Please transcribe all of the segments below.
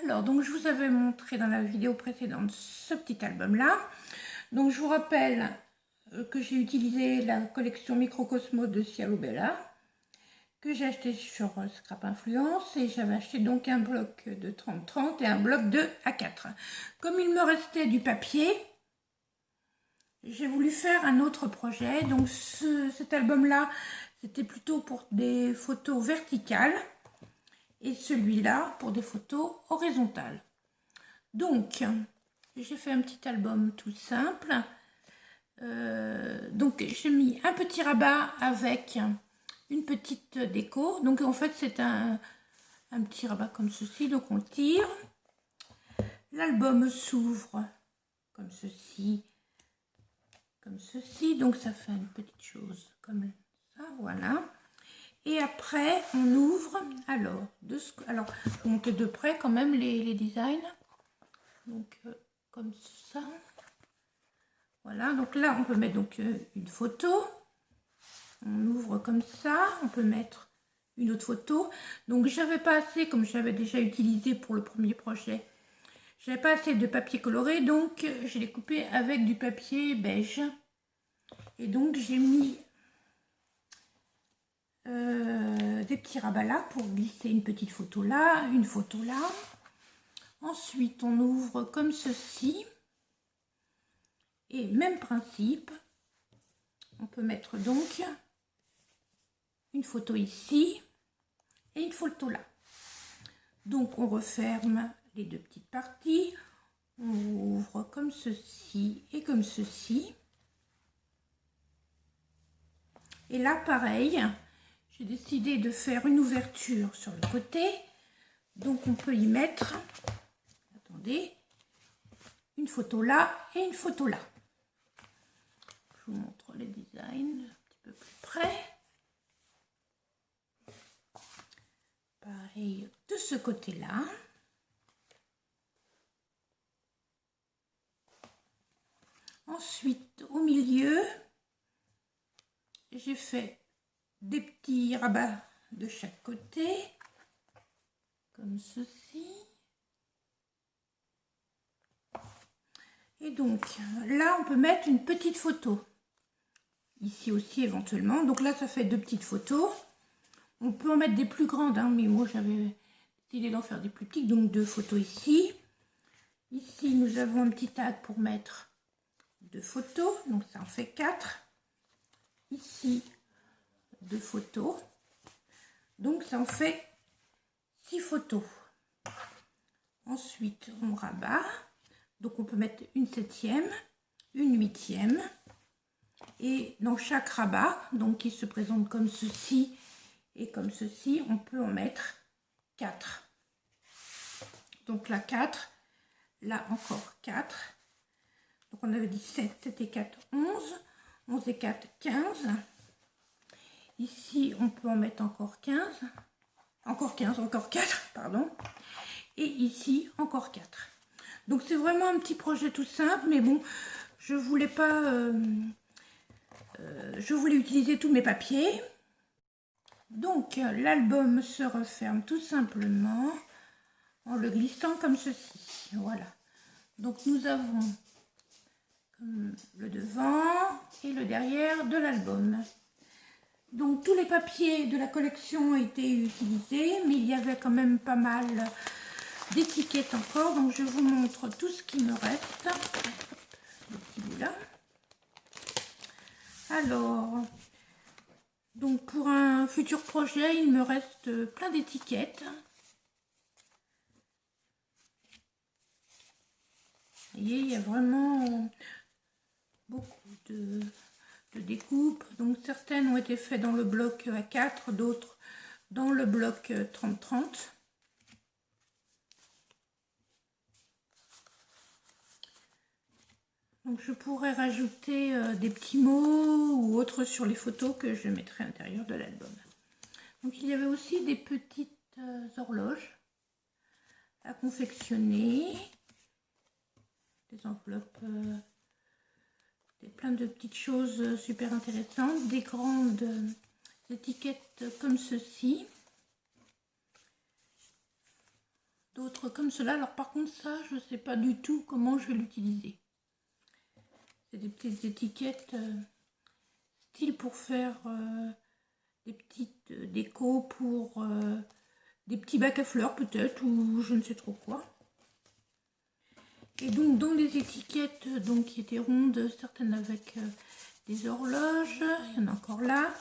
Alors, donc je vous avais montré dans la vidéo précédente ce petit album-là. Donc je vous rappelle que j'ai utilisé la collection Microcosmos de Cielo Bella, que j'ai acheté sur Scrap Influence, et j'avais acheté donc un bloc de 30-30 et un bloc de A4. Comme il me restait du papier, j'ai voulu faire un autre projet. Donc cet album-là, c'était plutôt pour des photos verticales, et celui-là pour des photos horizontales. Donc, j'ai fait un petit album tout simple. Donc, j'ai mis un petit rabat avec une petite déco. Donc, en fait, c'est un petit rabat comme ceci. Donc, on tire. L'album s'ouvre comme ceci. Comme ceci. Donc, ça fait une petite chose comme ça. Voilà. Et après, on ouvre. Alors, je vais vous montrer de près quand même les designs. Donc, comme ça. Voilà, donc là, on peut mettre donc une photo. On ouvre comme ça. On peut mettre une autre photo. Donc, j'avais pas assez, comme j'avais déjà utilisé pour le premier projet, j'avais pas assez de papier coloré. Donc, je l'ai coupé avec du papier beige. Et donc, j'ai mis des petits rabats là pour glisser une petite photo là, une photo là. Ensuite, on ouvre comme ceci. Et même principe, on peut mettre donc une photo ici et une photo là. Donc on referme les deux petites parties, on ouvre comme ceci et comme ceci. Et là pareil, j'ai décidé de faire une ouverture sur le côté, donc on peut y mettre, attendez, une photo là et une photo là. Je vous montre les designs un petit peu plus près. Pareil de ce côté-là. Ensuite, au milieu, j'ai fait des petits rabats de chaque côté, comme ceci. Et donc, là, on peut mettre une petite photo. Ici aussi, éventuellement. Donc là, ça fait deux petites photos. On peut en mettre des plus grandes, hein, mais moi, j'avais décidé d'en faire des plus petites. Donc, deux photos ici. Ici, nous avons un petit tag pour mettre deux photos. Donc, ça en fait 4. Ici, deux photos. Donc, ça en fait 6 photos. Ensuite, on rabat. Donc, on peut mettre une 7e, une 8e. Et dans chaque rabat, donc qui se présente comme ceci et comme ceci, on peut en mettre 4. Donc là 4, là encore 4. Donc on avait dit 7, 7 et 4, 11. 11 et 4, 15. Ici, on peut en mettre encore 15. Encore 15, encore 4, pardon. Et ici, encore 4. Donc c'est vraiment un petit projet tout simple, mais bon, je voulais pas... je voulais utiliser tous mes papiers. Donc l'album se referme tout simplement en le glissant comme ceci. Voilà. Donc nous avons le devant et le derrière de l'album. Donc tous les papiers de la collection ont été utilisés, mais il y avait quand même pas mal d'étiquettes encore. Donc je vous montre tout ce qui me reste. Le petit bout là. Alors, donc pour un futur projet, il me reste plein d'étiquettes. Vous voyez, il y a vraiment beaucoup de découpes. Donc certaines ont été faites dans le bloc A4, d'autres dans le bloc 30-30. Donc je pourrais rajouter des petits mots ou autres sur les photos que je mettrai à l'intérieur de l'album. Donc il y avait aussi des petites horloges à confectionner, des enveloppes, plein de petites choses super intéressantes, des grandes étiquettes comme ceci. d'autres comme cela. Alors par contre ça, je ne sais pas du tout comment je vais l'utiliser. C'est des petites étiquettes style pour faire des petites décos pour des petits bacs à fleurs peut-être, ou je ne sais trop quoi. Et donc dans les étiquettes donc, qui étaient rondes, certaines avec des horloges, il y en a encore là.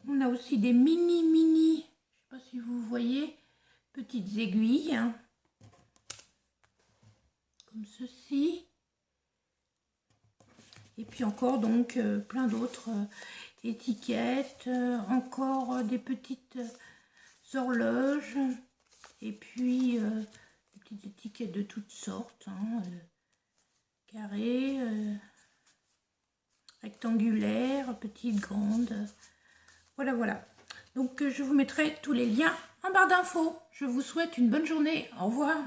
On a aussi des mini, je ne sais pas si vous voyez, petites aiguilles, hein, comme ceci. Et puis encore donc plein d'autres étiquettes, encore des petites horloges, et puis des petites étiquettes de toutes sortes, hein, carrées, rectangulaires, petites, grandes. Voilà, voilà. Donc je vous mettrai tous les liens en barre d'infos. Je vous souhaite une bonne journée. Au revoir.